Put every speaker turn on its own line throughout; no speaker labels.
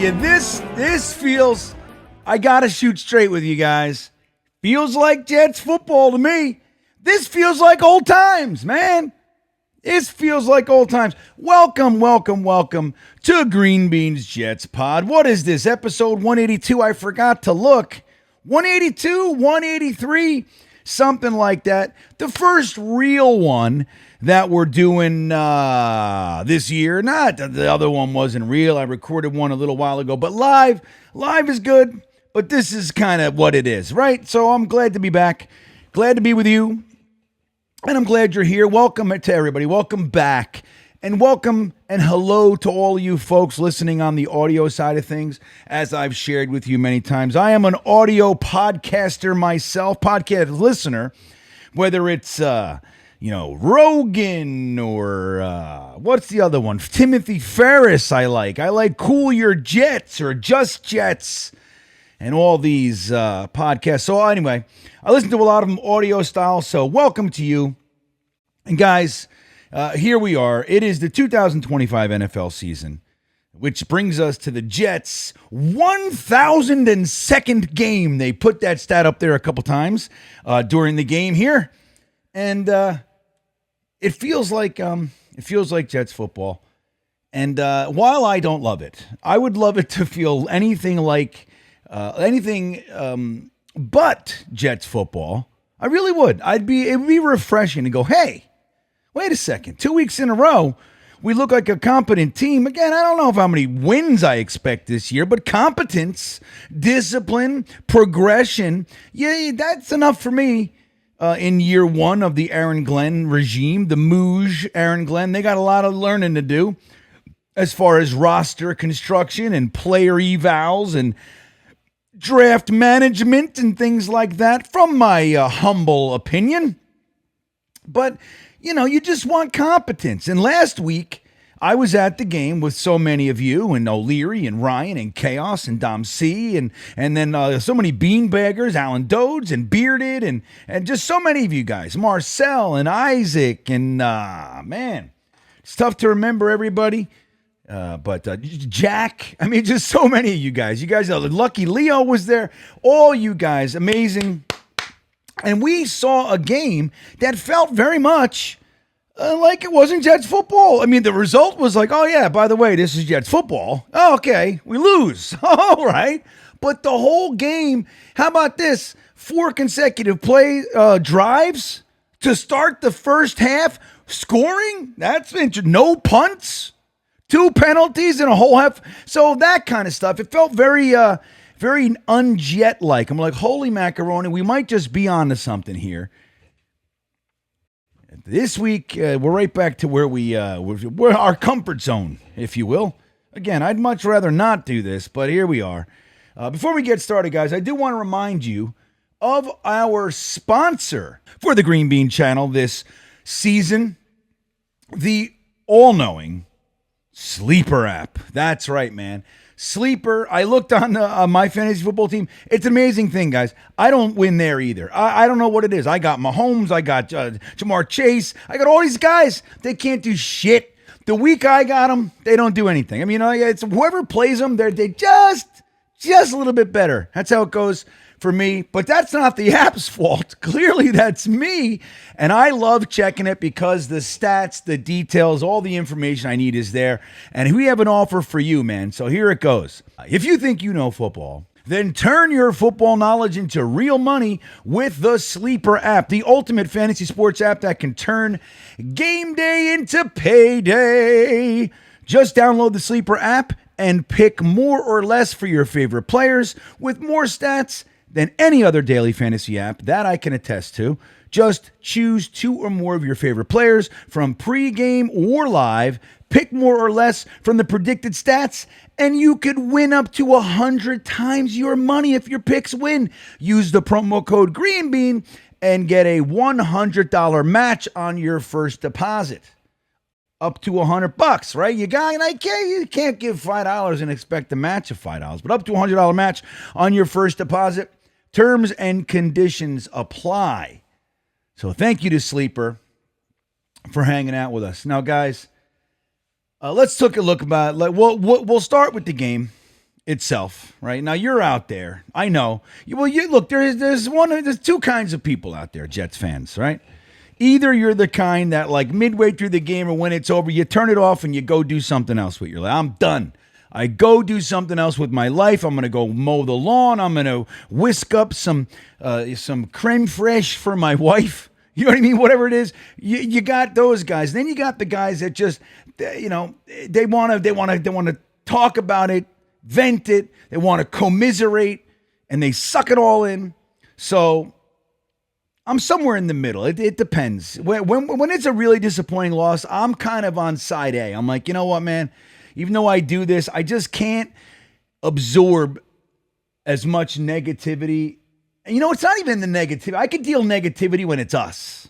you, this feels, I gotta shoot straight with you guys. Feels like Jets football to me. This feels like old times, man. This feels like old times. Welcome to GreenBean's Jets Pod. What is this, episode 182? I forgot to look. 182, 183, something like that. The first real one that we're doing this year. Not that the other one wasn't real. I recorded one a little while ago, but live is good. But this is kind of what it is, right? So I'm glad to be back. Glad to be with you. And I'm glad you're here. Welcome to everybody. Welcome back. And welcome and hello to all you folks listening on the audio side of things. As I've shared with you many times, I am an audio podcaster myself, podcast listener, whether it's, Rogan or what's the other one? Timothy Ferriss I like Cool Your Jets or Just Jets and all these podcasts. So anyway, I listen to a lot of them audio style, so welcome to you. And guys, here we are. It is the 2025 NFL season, which brings us to the Jets' 1,002nd game. They put that stat up there a couple times during the game here. And it feels like Jets football. And while I don't love it, I would love it to feel anything like but Jets football. I really would. It would be refreshing to go, hey, wait a second. 2 weeks in a row, we look like a competent team. Again, I don't know how many wins I expect this year, but competence, discipline, progression, yeah, that's enough for me. In year one of the Aaron Glenn regime, the Mooj Aaron Glenn, they got a lot of learning to do as far as roster construction and player evals and draft management and things like that, from my humble opinion. But, you just want competence. And last week, I was at the game with so many of you, and O'Leary and Ryan and Chaos and Dom C, and then so many beanbaggers, Alan Dodes and Bearded, and just so many of you guys, Marcel and Isaac, and man, it's tough to remember everybody. But Jack, I mean, just so many of you guys. You guys are lucky. Leo was there. All you guys, amazing. And we saw a game that felt very much like it wasn't Jets football. I mean, the result was like, oh, yeah, by the way, this is Jets football. Oh, okay, we lose. All right. But the whole game, how about this? 4 consecutive drives to start the first half, scoring. That's interesting. No punts. 2 penalties in a whole half. So that kind of stuff. It felt very un-Jet-like. I'm like, holy macaroni, we might just be on to something here. This week, we're right back to where we're our comfort zone, if you will. Again, I'd much rather not do this, but here we are. Before we get started, guys, I do want to remind you of our sponsor for the Green Bean channel this season, the all-knowing Sleeper app. That's right, man. Sleeper. I looked on my fantasy football team. It's an amazing thing, guys. I don't win there either. I don't know what it is. I got Mahomes. I got Jamar Chase. I got all these guys. They can't do shit. The week I got them, they don't do anything. I mean, it's whoever plays them, they just a little bit better. That's how it goes for me. But that's not the app's fault. Clearly, that's me. And I love checking it because the stats, the details, all the information I need is there. And we have an offer for you, man. So here it goes. If you think you know football, then turn your football knowledge into real money with the Sleeper app, the ultimate fantasy sports app that can turn game day into payday. Just download the Sleeper app and pick more or less for your favorite players with more stats than any other daily fantasy app that I can attest to. Just choose 2 or more of your favorite players from pregame or live, pick more or less from the predicted stats, and you could win up to 100 times your money if your picks win. Use the promo code GreenBean and get a $100 match on your first deposit. Up to $100, right? You can't give $5 and expect a match of $5, but up to $100 match on your first deposit. Terms and conditions apply. So thank you to Sleeper for hanging out with us. Now, guys, let's take a look about we'll start with the game. itself, right? Now you're out there. I know. Well, you look, there's two kinds of people out there, Jets fans, right? Either you're the kind that like midway through the game or when it's over, you turn it off and you go do something else with your life. I'm done. I go do something else with my life. I'm going to go mow the lawn. I'm going to whisk up some creme fraiche for my wife. You know what I mean? Whatever it is, you got those guys. Then you got the guys that just, they want to talk about it, vent it. They want to commiserate, and they suck it all in. So I'm somewhere in the middle. It depends. When it's a really disappointing loss, I'm kind of on side A. I'm like, you know what, man? Even though I do this, I just can't absorb as much negativity. And it's not even the negativity. I can deal negativity when it's us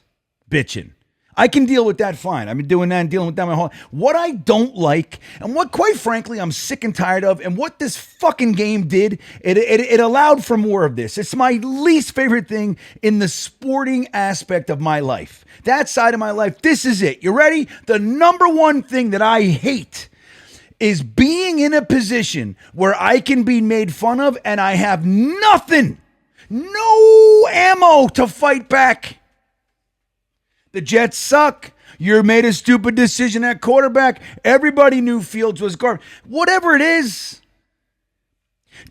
bitching. I can deal with that fine. I've been doing that and dealing with that my whole life. What I don't like, and what quite frankly I'm sick and tired of, and what this fucking game did, it allowed for more of this. It's my least favorite thing in the sporting aspect of my life. That side of my life, this is it. You ready? The number one thing that I hate is being in a position where I can be made fun of and I have nothing, no ammo to fight back. The Jets suck. You made a stupid decision at quarterback. Everybody knew Fields was garbage. Whatever it is.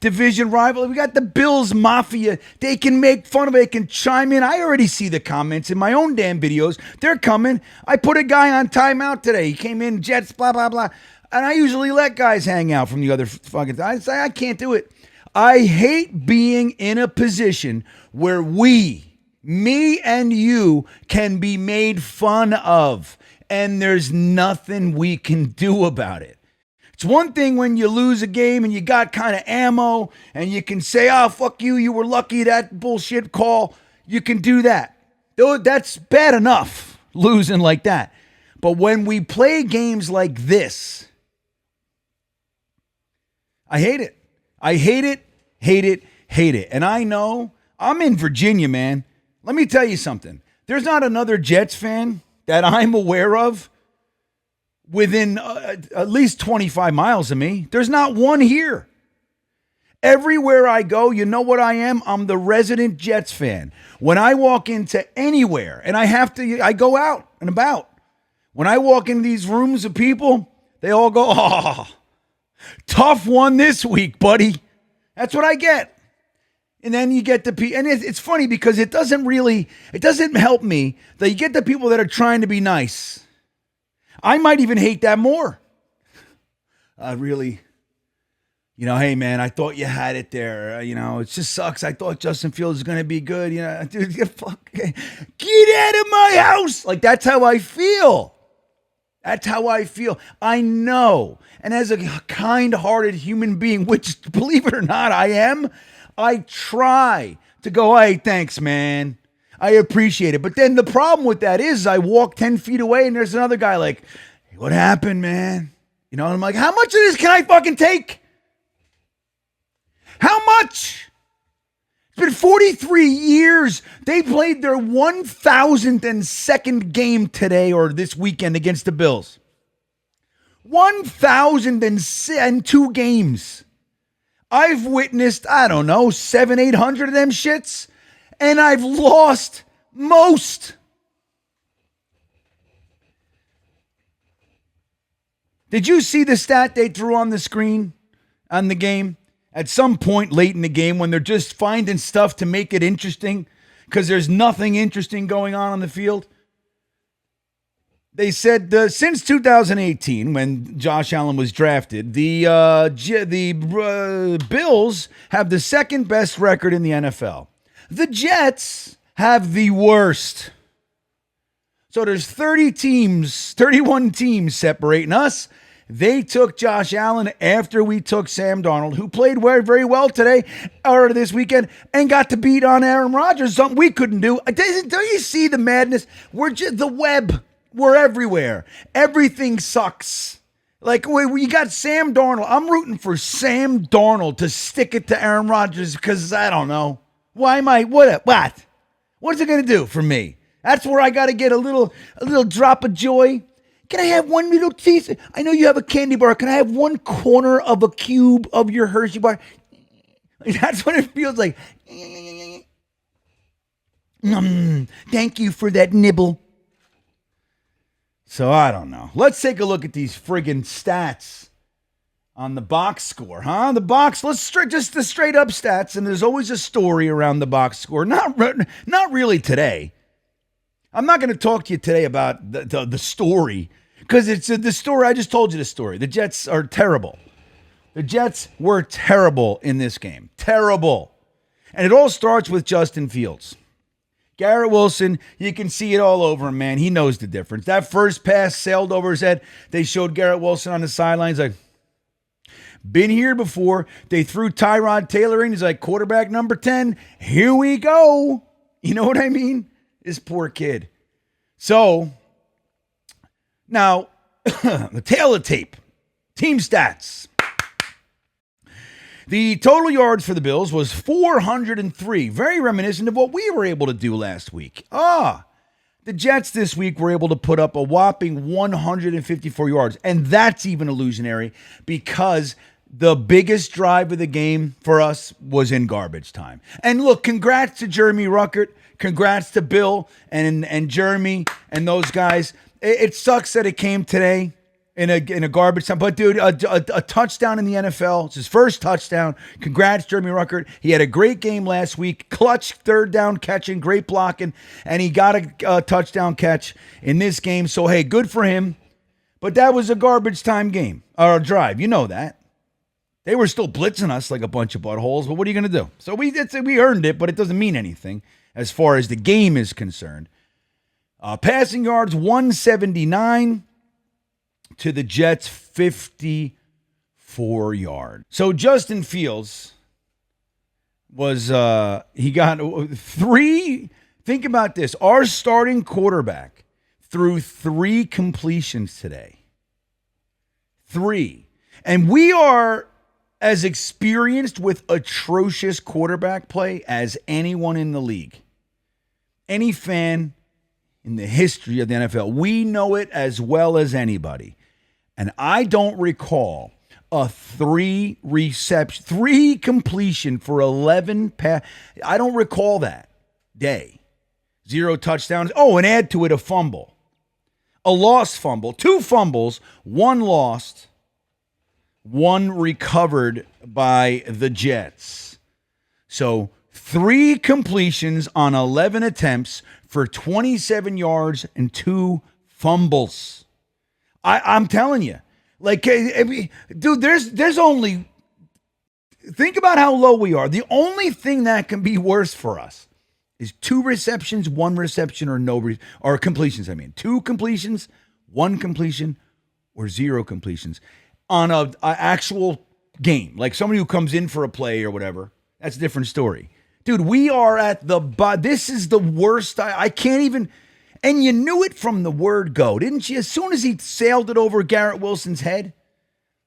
Division rival. We got the Bills Mafia. They can make fun of it. They can chime in. I already see the comments in my own damn videos. They're coming. I put a guy on timeout today. He came in, Jets, blah, blah, blah. And I usually let guys hang out from the other fucking... I say, I can't do it. I hate being in a position where me and you, can be made fun of, and there's nothing we can do about it. It's one thing when you lose a game and you got kind of ammo and you can say, oh, fuck you, you were lucky, that bullshit call. You can do that. That's bad enough, losing like that. But when we play games like this, I hate it. I hate it, hate it, hate it. And I know I'm in Virginia, man. Let me tell you something. There's not another Jets fan that I'm aware of within at least 25 miles of me. There's not one here. Everywhere I go, you know what I am? I'm the resident Jets fan. When I walk into anywhere, and I go out and about. When I walk into these rooms of people, they all go, oh, tough one this week, buddy. That's what I get. And then you get the people, and it's funny because it doesn't help me that you get the people that are trying to be nice. I might even hate that more. Really, hey man, I thought you had it there. It just sucks. I thought Justin Fields was going to be good. Dude, get out of my house. Like, that's how I feel. That's how I feel. I know. And as a kind-hearted human being, which, believe it or not, I am, I try to go, hey, thanks, man. I appreciate it. But then the problem with that is I walk 10 feet away and there's another guy like, hey, what happened, man? And I'm like, how much of this can I fucking take? How much? It's been 43 years. They played their 1,002nd game today or this weekend against the Bills. 1,002 games. I've witnessed, 700-800 of them shits, and I've lost most. Did you see the stat they threw on the screen on the game? At some point late in the game when they're just finding stuff to make it interesting because there's nothing interesting going on the field. They said since 2018, when Josh Allen was drafted, the Bills have the second best record in the NFL. The Jets have the worst. So there's 31 teams separating us. They took Josh Allen after we took Sam Darnold, who played very well today or this weekend and got to beat on Aaron Rodgers, something we couldn't do. Don't you see the madness? We're just the web. We're everywhere. Everything sucks. Like, we got Sam Darnold. I'm rooting for Sam Darnold to stick it to Aaron Rodgers because I don't know. Why am I? What? What is it going to do for me? That's where I got to get a little drop of joy. Can I have one little piece? I know you have a candy bar. Can I have one corner of a cube of your Hershey bar? That's what it feels like. Thank you for that nibble. So I don't know. Let's take a look at these friggin' stats on the box score, huh? The box, just the straight up stats, and there's always a story around the box score. Not really today. I'm not going to talk to you today about the story, because it's the story. I just told you the story. The Jets are terrible. The Jets were terrible in this game. Terrible. And it all starts with Justin Fields. Garrett Wilson, you can see it all over him, man. He knows the difference. That first pass sailed over his head. They showed Garrett Wilson on the sidelines like, been here before. They threw Tyrod Taylor in. He's like, quarterback number 10. Here we go. You know what I mean? This poor kid. So, now, the tail of tape. Team stats. The total yards for the Bills was 403. Very reminiscent of what we were able to do last week. The Jets this week were able to put up a whopping 154 yards. And that's even illusionary because the biggest drive of the game for us was in garbage time. And look, congrats to Jeremy Ruckert. Congrats to Bill and Jeremy and those guys. It sucks that it came today in a garbage time. But, dude, a touchdown in the NFL. It's his first touchdown. Congrats, Jeremy Ruckert. He had a great game last week. Clutch third down catching, great blocking. And he got a touchdown catch in this game. So, hey, good for him. But that was a garbage time game or drive. You know that. They were still blitzing us like a bunch of buttholes. But what are you going to do? So we earned it, but it doesn't mean anything as far as the game is concerned. Passing yards, 179. To the Jets, 54 yards. So Justin Fields was, he got 3. Think about this. Our starting quarterback threw 3 completions today. 3. And we are as experienced with atrocious quarterback play as anyone in the league. Any fan in the history of the NFL. We know it as well as anybody. And I don't recall a 3 completion for 11 pass. I don't recall that day. 0 touchdowns. Oh, and add to it a fumble. A lost fumble. 2 fumbles, 1 lost, 1 recovered by the Jets. So 3 completions on 11 attempts for 27 yards and 2 fumbles. I'm telling you, like, dude, there's only, think about how low we are. The only thing that can be worse for us is 2 receptions, 1 reception, or completions. 2 completions, 1 completion, or 0 completions on a actual game. Like somebody who comes in for a play or whatever. That's a different story. Dude, we are at this is the worst. I can't even. And you knew it from the word go, didn't you? As soon as he sailed it over Garrett Wilson's head,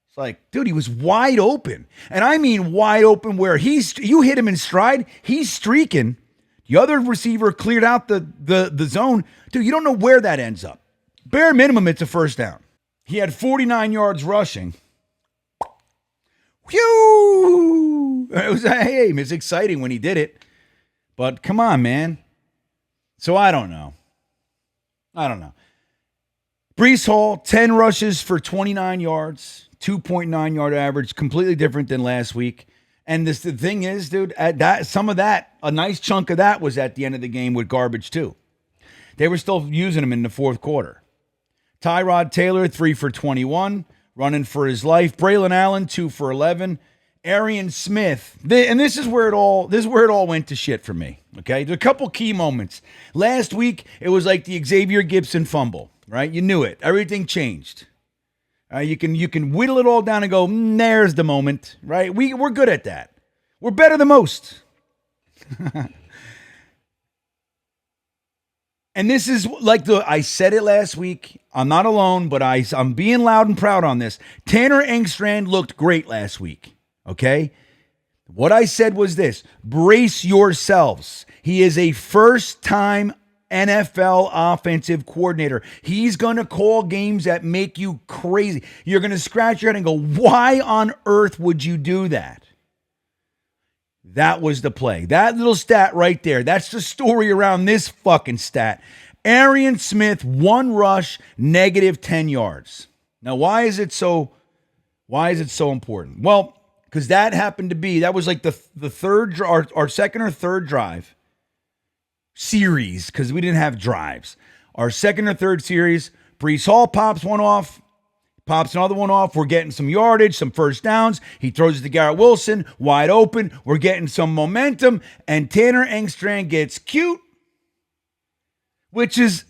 it's like, dude, he was wide open. And I mean wide open where you hit him in stride, he's streaking. The other receiver cleared out the zone. Dude, you don't know where that ends up. Bare minimum, it's a first down. He had 49 yards rushing. Whew! It's exciting when he did it. But come on, man. So I don't know. Breece Hall, 10 rushes for 29 yards, 2.9 yard average, completely different than last week. And the thing is, dude, a nice chunk of that was at the end of the game with garbage too. They were still using him in the fourth quarter. Tyrod Taylor, 3 for 21, running for his life. Braylon Allen, 2 for 11. Arian Smith, and this is where it all went to shit for me. Okay, there's a couple key moments. Last week, it was like the Xavier Gibson fumble, right? You knew it. Everything changed. You can whittle it all down and go, there's the moment, right? We're good at that. We're better than most. And this is like I said it last week. I'm not alone, but I'm being loud and proud on this. Tanner Engstrand looked great last week. Okay? What I said was this: brace yourselves. He is a first-time NFL offensive coordinator. He's going to call games that make you crazy. You're going to scratch your head and go, why on earth would you do that? That was the play. That little stat right there. That's the story around this fucking stat. Arian Smith, 1 rush, negative 10 yards. Now, why is it so important? Well, because that was like the third, our second or third drive series, because we didn't have drives. Our second or third series, Breece Hall pops one off, pops another one off. We're getting some yardage, some first downs. He throws it to Garrett Wilson, wide open. We're getting some momentum, and Tanner Engstrand gets cute, which is,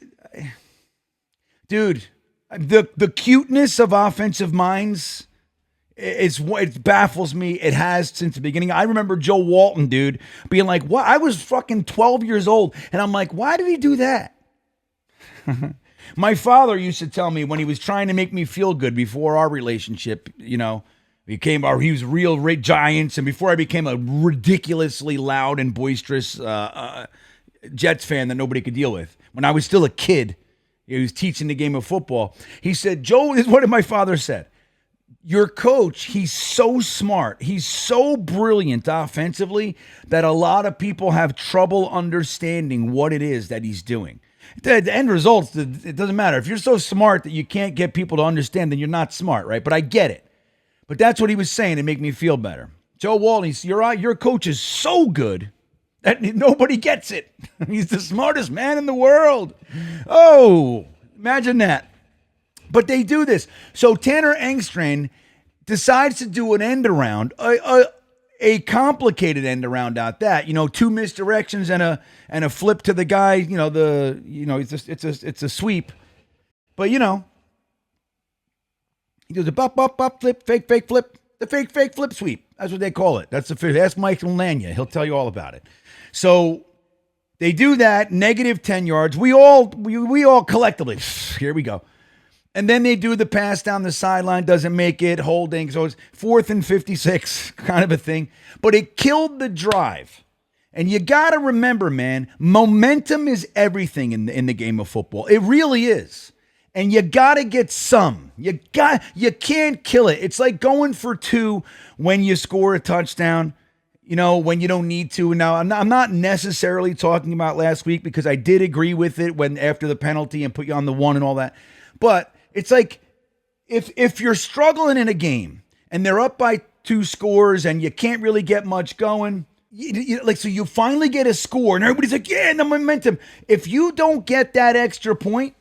dude, the cuteness of offensive minds, it baffles me. It has since the beginning. I remember Joe Walton, dude, being like, what? I was fucking 12 years old, and I'm like, why did he do that? My father used to tell me when he was trying to make me feel good before our relationship, he was real Giants, and before I became a ridiculously loud and boisterous Jets fan that nobody could deal with. When I was still a kid, he was teaching the game of football. He said, Joe, this is what my father said. Your coach, he's so smart. He's so brilliant offensively that a lot of people have trouble understanding what it is that he's doing. The end result, it doesn't matter. If you're so smart that you can't get people to understand, then you're not smart, right? But I get it. But that's what he was saying to make me feel better. Joe Walton, your coach is so good that nobody gets it. He's the smartest man in the world. Oh, imagine that. But they do this. So Tanner Engstrand decides to do an end around, a complicated end around at that. 2 misdirections and a flip to the guy. It's a sweep. But he does a bop, flip, fake, flip. The fake, flip sweep. That's what they call it. Ask Michael Lanya. He'll tell you all about it. So they do that, negative 10 yards. We all collectively, here we go. And then they do the pass down the sideline, doesn't make it, holding. So it's 4th and 56 kind of a thing. But it killed the drive. And you got to remember, man, momentum is everything in the game of football. It really is. And you got to get some. You can't kill it. It's like going for 2 when you score a touchdown, when you don't need to. Now, I'm not necessarily talking about last week, because I did agree with it when after the penalty and put you on the 1 and all that. But it's like if you're struggling in a game and they're up by 2 scores and you can't really get much going, so you finally get a score and everybody's like, yeah, the momentum. If you don't get that extra point,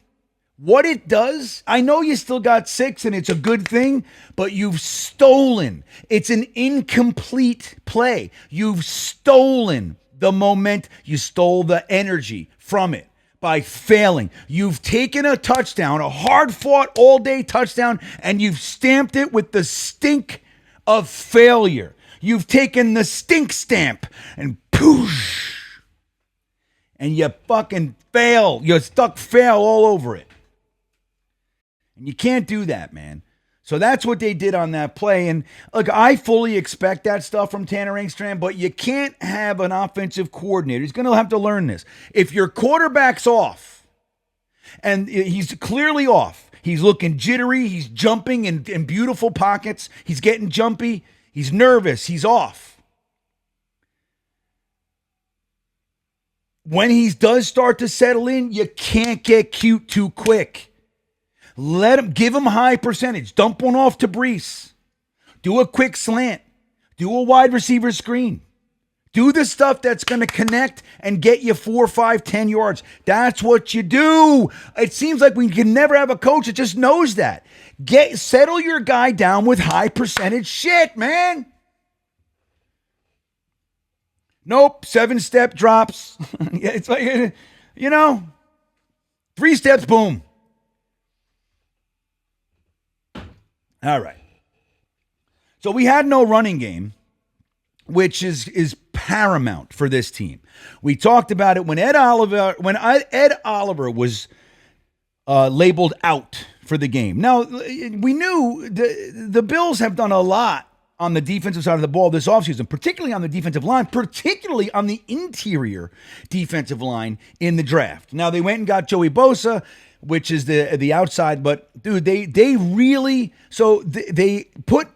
what it does, I know you still got 6 and it's a good thing, but you've stolen. It's an incomplete play. You've stolen the moment. You stole the energy from it by failing. You've taken a touchdown, a hard-fought all-day touchdown, and you've stamped it with the stink of failure. You've taken the stink stamp and poosh, and you fucking fail. You stuck fail all over it. And you can't do that, man. So that's what they did on that play. And look, I fully expect that stuff from Tanner Engstrand, but you can't have an offensive coordinator. He's going to have to learn this. If your quarterback's off, and he's clearly off, he's looking jittery, he's jumping in beautiful pockets, he's getting jumpy, he's nervous, he's off. When he does start to settle in, you can't get cute too quick. Give him high percentage. Dump one off to Breece. Do a quick slant. Do a wide receiver screen. Do the stuff that's going to connect and get you 4, 5, 10 yards. That's what you do. It seems like we can never have a coach that just knows that. Settle your guy down with high percentage shit, man. Nope. 7-step drops. It's like, 3 steps, boom. All right. So we had no running game, which is paramount for this team. We talked about it when Ed Oliver was labeled out for the game. Now, we knew the Bills have done a lot on the defensive side of the ball this offseason, particularly on the defensive line, particularly on the interior defensive line in the draft. Now, they went and got Joey Bosa, which is the outside, but, dude, they really, so they put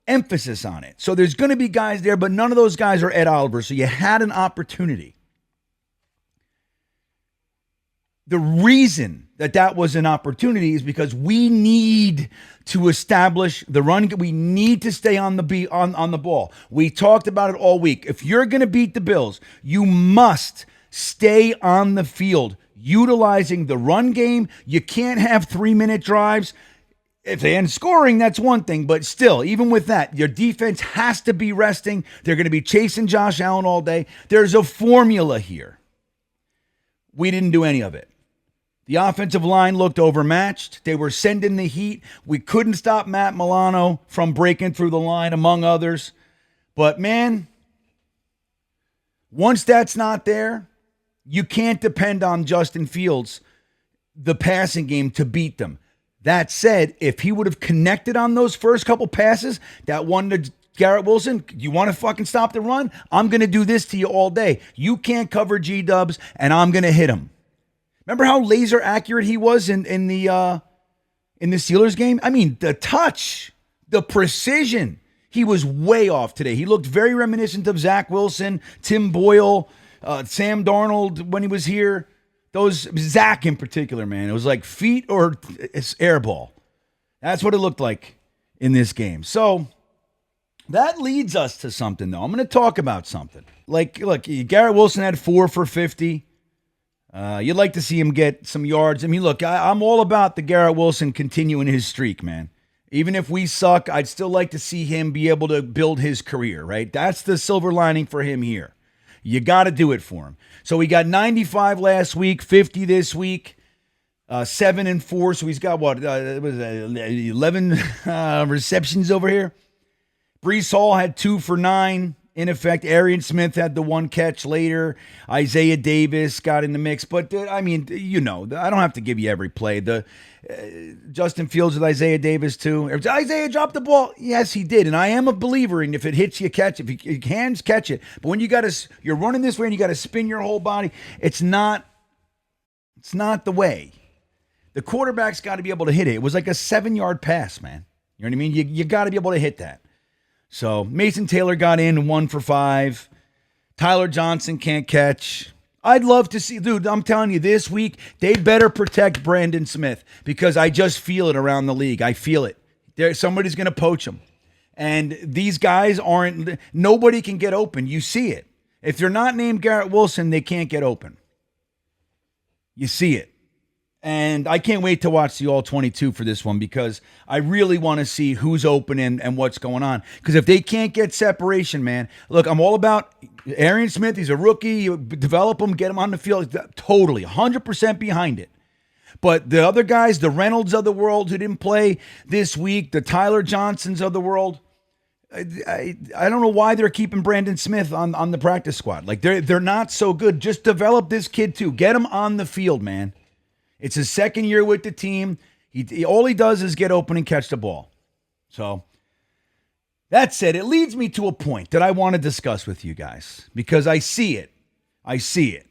emphasis on it. So there's going to be guys there, but none of those guys are Ed Oliver, so you had an opportunity. The reason that was an opportunity is because we need to establish the run. We need to stay on the ball. We talked about it all week. If you're going to beat the Bills, you must stay on the field, utilizing the run game. You can't have 3-minute drives. If they end scoring, that's one thing. But still, even with that, your defense has to be resting. They're going to be chasing Josh Allen all day. There's a formula here. We didn't do any of it. The offensive line looked overmatched. They were sending the heat. We couldn't stop Matt Milano from breaking through the line, among others. But, man, once that's not there, you can't depend on Justin Fields, the passing game, to beat them. That said, if he would have connected on those first couple passes, that one to Garrett Wilson, you want to fucking stop the run? I'm going to do this to you all day. You can't cover G-dubs, and I'm going to hit him. Remember how laser accurate he was in the Steelers game? I mean, the touch, the precision. He was way off today. He looked very reminiscent of Zach Wilson, Tim Boyle, Sam Darnold when he was here. Zach in particular, man. It was like feet or air ball. That's what it looked like in this game. So that leads us to something, though. I'm going to talk about something. Like, look, Garrett Wilson had 4 for 50. You'd like to see him get some yards. I mean, look, I'm all about the Garrett Wilson continuing his streak, man. Even if we suck, I'd still like to see him be able to build his career, right? That's the silver lining for him here. You got to do it for him. So he got 95 last week, 50 this week, 7 and 4. So he's got what? 11 receptions over here. Breece Hall had 2 for 9. In effect, Arian Smith had the 1 catch later. Isaiah Davis got in the mix. But, I mean, you know, I don't have to give you every play. Justin Fields with Isaiah Davis, too. Isaiah dropped the ball. Yes, he did. And I am a believer in if it hits you, catch it. If your hands catch it. But when you're running this way and you got to spin your whole body, it's not the way. The quarterback's got to be able to hit it. It was like a 7-yard pass, man. You know what I mean? You got to be able to hit that. So Mason Taylor got in 1 for 5. Tyler Johnson can't catch. I'd love to see, dude, I'm telling you, this week, they better protect Brandon Smith because I just feel it around the league. I feel it. Somebody's going to poach him. And these guys nobody can get open. You see it. If they're not named Garrett Wilson, they can't get open. You see it. And I can't wait to watch the All-22 for this one because I really want to see who's open and what's going on. Because if they can't get separation, man, look, I'm all about Arian Smith. He's a rookie. You develop him, get him on the field. Totally, 100% behind it. But the other guys, the Reynolds of the world who didn't play this week, the Tyler Johnsons of the world, I don't know why they're keeping Brandon Smith on the practice squad. Like, they're not so good. Just develop this kid, too. Get him on the field, man. It's his second year with the team. All he does is get open and catch the ball. So, that said, it leads me to a point that I want to discuss with you guys because I see it. I see it.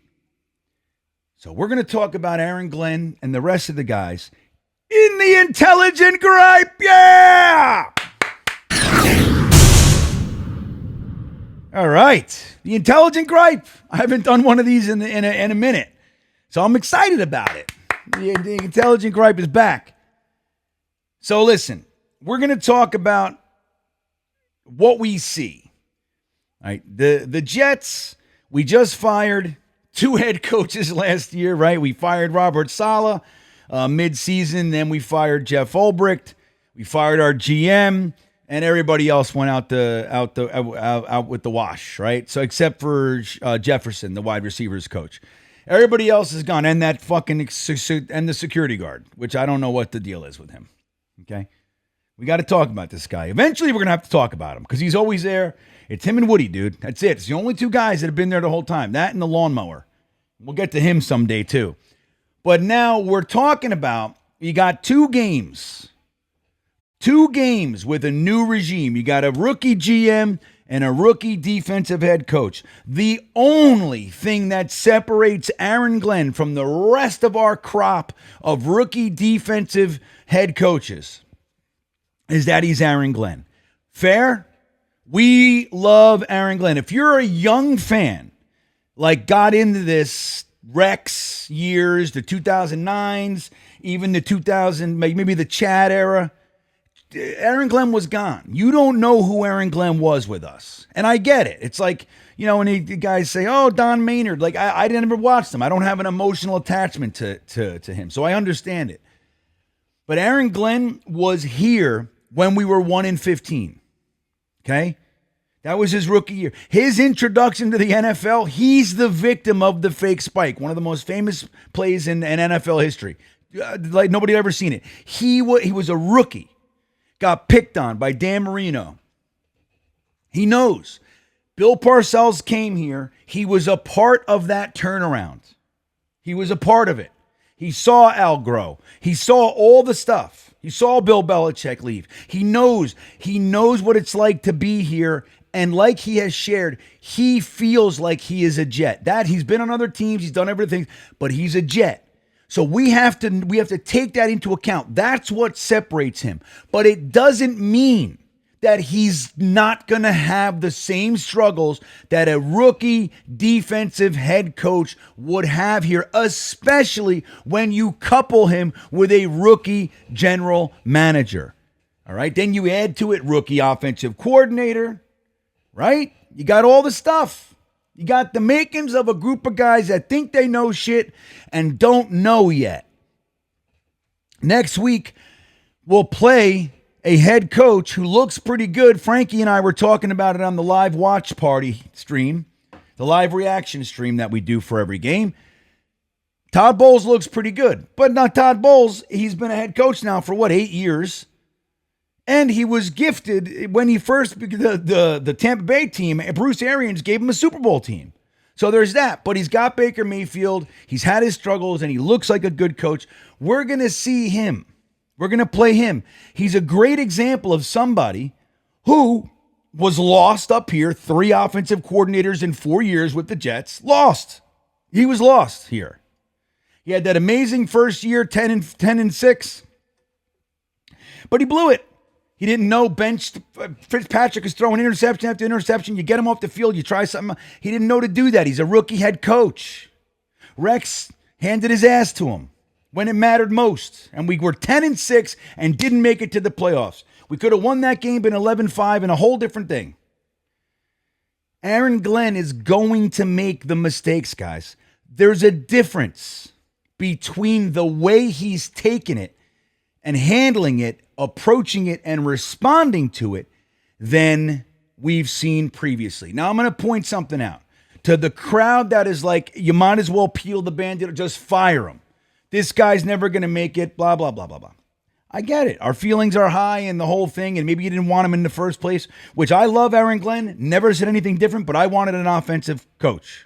So, we're going to talk about Aaron Glenn and the rest of the guys in the Intelligent Gripe. Yeah! All right. The Intelligent Gripe. I haven't done one of these in a minute. So, I'm excited about it. The Intelligent Gripe is back. So listen, we're going to talk about what we see. All right, the Jets, we just fired 2 head coaches last year, right? We fired Robert Saleh mid-season, then we fired Jeff Ulbricht. We fired our GM, and everybody else went out with the wash, right? So except for Jefferson, the wide receivers coach. Everybody else is gone, and that fucking and the security guard, which I don't know what the deal is with him. Okay, we got to talk about this guy. Eventually, we're gonna have to talk about him because he's always there. It's him and Woody, dude. That's it. It's the only 2 guys that have been there the whole time. That and the lawnmower. We'll get to him someday too. But now we're talking about you got 2 games 2 games with a new regime. You got a rookie GM and a rookie defensive head coach. The only thing that separates Aaron Glenn from the rest of our crop of rookie defensive head coaches is that he's Aaron Glenn. Fair? We love Aaron Glenn. If you're a young fan, like got into this Rex years, the 2009s, even the 2000, maybe the Chad era, Aaron Glenn was gone. You don't know who Aaron Glenn was with us. And I get it. It's like, when the guys say, oh, Don Maynard, like I never watched him. I don't have an emotional attachment to him. So I understand it. But Aaron Glenn was here when we were 1-15. Okay? That was his rookie year. His introduction to the NFL, he's the victim of the fake spike. One of the most famous plays in NFL history. Like nobody had ever seen it. He was a rookie. Got picked on by Dan Marino. He knows. Bill Parcells came here. He was a part of that turnaround. He was a part of it. He saw Al grow. He saw all the stuff. He saw Bill Belichick leave. He knows what it's like to be here. And like he has shared, he feels like he is a Jet. That he's been on other teams. He's done everything, but he's a Jet. So we have to take that into account. That's what separates him. But it doesn't mean that he's not going to have the same struggles that a rookie defensive head coach would have here, especially when you couple him with a rookie general manager. All right, then you add to it rookie offensive coordinator, right? You got all the stuff. You got the makings of a group of guys that think they know shit and don't know yet. Next week, we'll play a head coach who looks pretty good. Frankie and I were talking about it on the live watch party stream, the live reaction stream that we do for every game. Todd Bowles looks pretty good. But not Todd Bowles. He's been a head coach now for 8 years? And he was gifted when he first, the Tampa Bay team, Bruce Arians gave him a Super Bowl team. So there's that. But he's got Baker Mayfield. He's had his struggles, and he looks like a good coach. We're going to see him. We're going to play him. He's a great example of somebody who was lost up here. 3 offensive coordinators in 4 years with the Jets. Lost. He was lost here. He had that amazing first year, 10-6. But he blew it. He didn't know Fitzpatrick is throwing interception after interception. You get him off the field, you try something. He didn't know to do that. He's a rookie head coach. Rex handed his ass to him when it mattered most. And we were 10-6 and didn't make it to the playoffs. We could have won that game in 11-5 and a whole different thing. Aaron Glenn is going to make the mistakes, guys. There's a difference between the way he's taken it and handling it, approaching it, and responding to it than we've seen previously. Now, I'm going to point something out to the crowd that is like, you might as well peel the Band-Aid or just fire him. This guy's never going to make it, blah, blah, blah, blah, blah. I get it. Our feelings are high and the whole thing, and maybe you didn't want him in the first place, which I love Aaron Glenn. Never said anything different, but I wanted an offensive coach.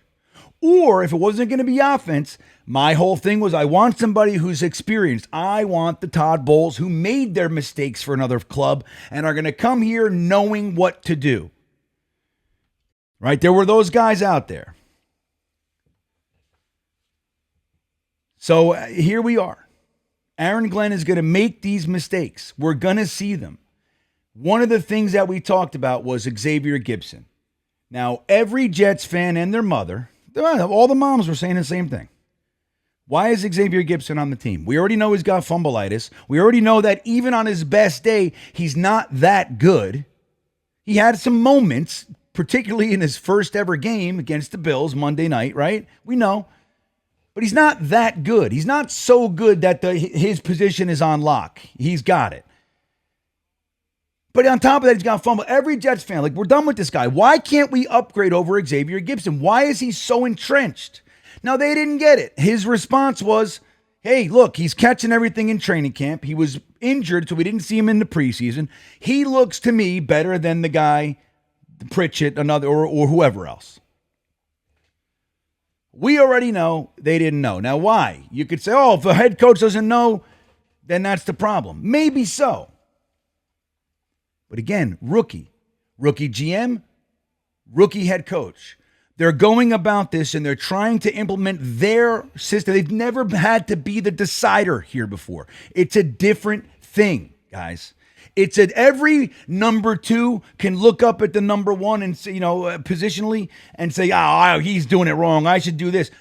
Or if it wasn't going to be offense, my whole thing was I want somebody who's experienced. I want the Todd Bowles who made their mistakes for another club and are going to come here knowing what to do. Right? There were those guys out there. So here we are. Aaron Glenn is going to make these mistakes. We're going to see them. One of the things that we talked about was Xavier Gibson. Now, every Jets fan and their mother, all the moms were saying the same thing. Why is Xavier Gibson on the team? We already know he's got fumbleitis. We already know that even on his best day, he's not that good. He had some moments, particularly in his first ever game against the Bills Monday night, right? We know. But he's not that good. He's not so good that his position is on lock. He's got it. But on top of that, he's got fumble. Every Jets fan, like, we're done with this guy. Why can't we upgrade over Xavier Gibson? Why is he so entrenched? Now, they didn't get it. His response was, hey, look, he's catching everything in training camp. He was injured, so we didn't see him in the preseason. He looks to me better than the guy, Pritchett, another, or whoever else. We already know they didn't know. Now, why? You could say, oh, if the head coach doesn't know, then that's the problem. Maybe so. But again, rookie GM, rookie head coach. They're going about this and they're trying to implement their system. They've never had to be the decider here before. It's a different thing, guys. It's that every number two can look up at the number one and say, positionally and say, he's doing it wrong. I should do this.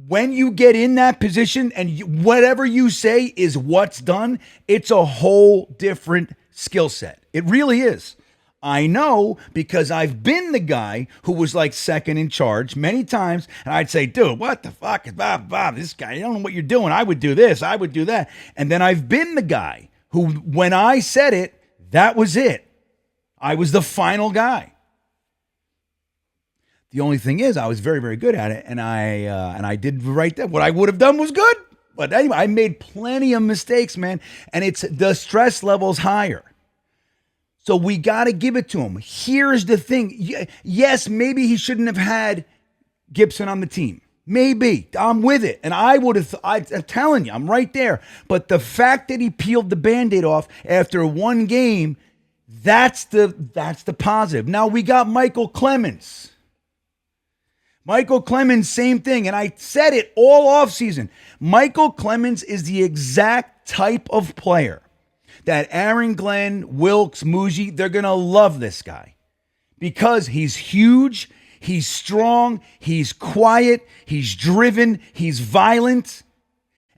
When you get in that position and whatever you say is what's done, it's a whole different skill set. It really is. I know because I've been the guy who was like second in charge many times. And I'd say, dude, what the fuck is Bob? This guy, you don't know what you're doing. I would do this. I would do that. And then I've been the guy who, when I said it, that was it. I was the final guy. The only thing is I was very, very good at it. And I did right there. What I would have done was good. But anyway, I made plenty of mistakes, man. And it's the stress level's higher. So we got to give it to him. Here's the thing. Yes, maybe he shouldn't have had Gibson on the team. Maybe. I'm with it. And I'm telling you, I'm right there. But the fact that he peeled the Band-Aid off after one game, that's the positive. Now we got Michael Clemens. Michael Clemens, same thing. And I said it all offseason. Michael Clemens is the exact type of player that Aaron Glenn, Wilkes, Muji, they're going to love this guy because he's huge, he's strong, he's quiet, he's driven, he's violent,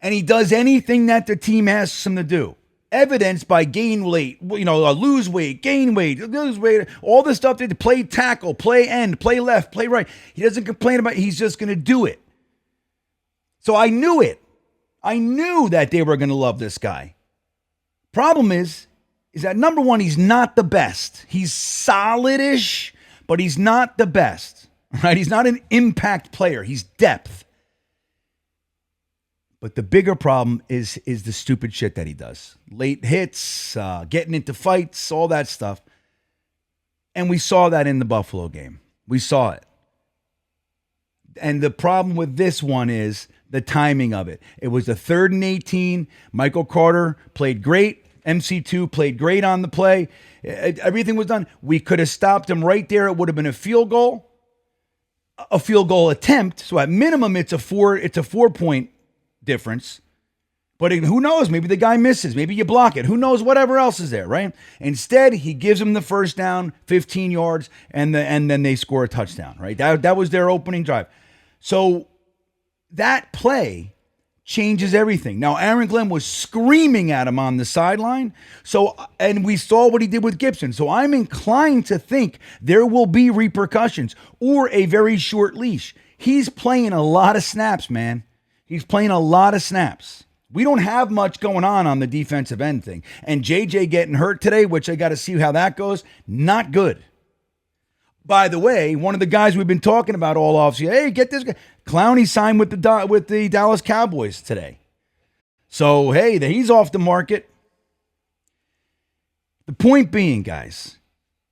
and he does anything that the team asks him to do. Evidenced by gain weight, lose weight, gain weight, lose weight, all the stuff they play tackle, play end, play left, play right. He doesn't complain about it. He's just going to do it. So I knew it. I knew that they were going to love this guy. Problem is that number one, he's not the best. He's solid-ish, but he's not the best. Right? He's not an impact player. He's depth. But the bigger problem is the stupid shit that he does. Late hits, getting into fights, all that stuff. And we saw that in the Buffalo game. We saw it. And the problem with this one is the timing of it. It was the 3rd and 18. Michael Carter played great. MC2 played great on the play. Everything was done. We could have stopped him right there. It would have been a field goal attempt. So at minimum, it's a 4-point difference. But who knows? Maybe the guy misses. Maybe you block it. Who knows? Whatever else is there, right? Instead, he gives him the first down, 15 yards, and then they score a touchdown, right? That was their opening drive. So that play changes everything. Now, Aaron Glenn was screaming at him on the sideline. And we saw what he did with Gibson. So I'm inclined to think there will be repercussions or a very short leash. He's playing a lot of snaps, man. He's playing a lot of snaps. We don't have much going on the defensive end thing. And JJ getting hurt today, which I got to see how that goes, not good. By the way, one of the guys we've been talking about all offseason, hey, get this guy. Clowney signed with the Dallas Cowboys today. So, hey, he's off the market. The point being, guys,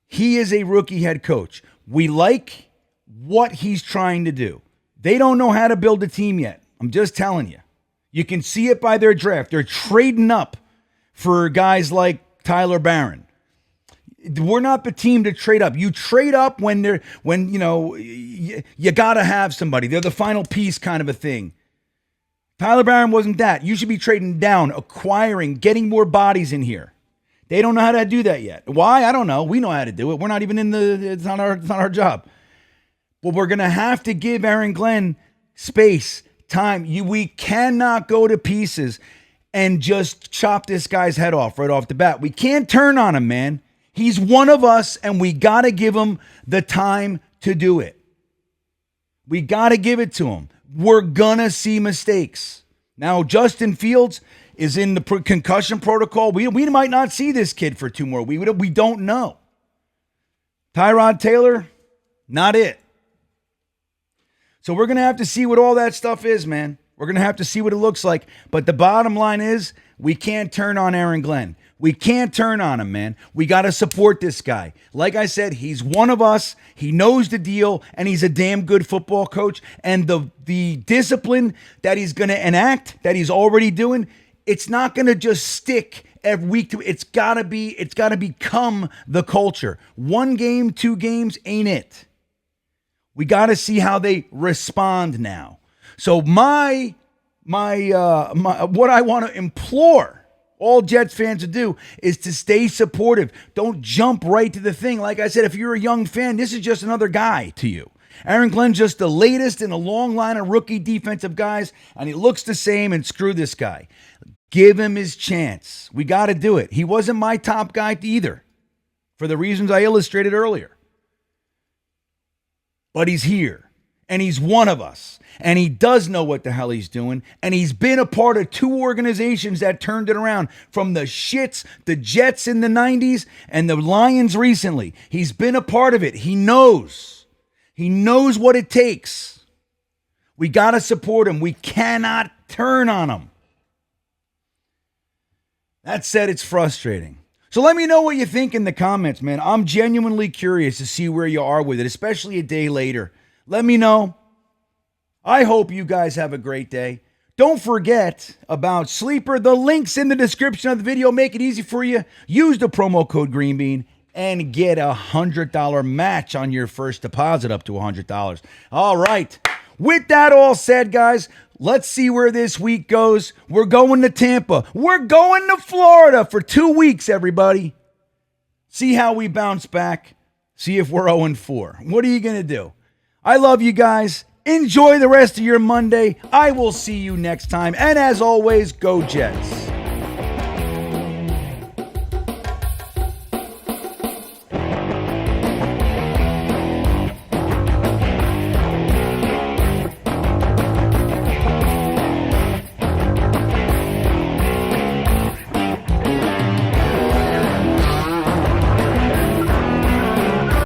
he is a rookie head coach. We like what he's trying to do. They don't know how to build a team yet. I'm just telling you. You can see it by their draft. They're trading up for guys like Tyler Barron. We're not the team to trade up. You trade up when you got to have somebody. They're the final piece kind of a thing. Tyler Barron wasn't that. You should be trading down, acquiring, getting more bodies in here. They don't know how to do that yet. Why? I don't know. We know how to do it. We're not even it's not our job. But we're going to have to give Aaron Glenn space, time. We cannot go to pieces and just chop this guy's head off right off the bat. We can't turn on him, man. He's one of us, and we got to give him the time to do it. We got to give it to him. We're going to see mistakes. Now, Justin Fields is in the concussion protocol. We might not see this kid for 2 more weeks. We don't know. Tyrod Taylor, not it. So we're going to have to see what all that stuff is, man. We're going to have to see what it looks like. But the bottom line is we can't turn on Aaron Glenn. We can't turn on him, man. We got to support this guy. Like I said, he's one of us. He knows the deal, and he's a damn good football coach. And the discipline that he's going to enact, that he's already doing, it's not going to just stick every week. It's gotta become the culture. 1 game, 2 games ain't it. We gotta see how they respond now. So what I want to implore all Jets fans to do is to stay supportive. Don't jump right to the thing. Like I said, if you're a young fan, this is just another guy to you. Aaron Glenn's just the latest in a long line of rookie defensive guys, and he looks the same, and screw this guy. Give him his chance. We got to do it. He wasn't my top guy either, for the reasons I illustrated earlier. But he's here, and he's one of us, and he does know what the hell he's doing, and he's been a part of 2 organizations that turned it around, from the shits, the Jets in the 90s, and the Lions recently. He's been a part of it. He knows. He knows what it takes. We got to support him. We cannot turn on him. That said, it's frustrating. So let me know what you think in the comments, man. I'm genuinely curious to see where you are with it, especially a day later. Let me know. I hope you guys have a great day. Don't forget about Sleeper. The link's in the description of the video. Make it easy for you. Use the promo code GreenBean and get a $100 match on your first deposit up to $100. All right. With that all said, guys, let's see where this week goes. We're going to Tampa. We're going to Florida for 2 weeks, everybody. See how we bounce back. See if we're 0-4. What are you going to do? I love you guys. Enjoy the rest of your Monday. I will see you next time. And as always, go Jets.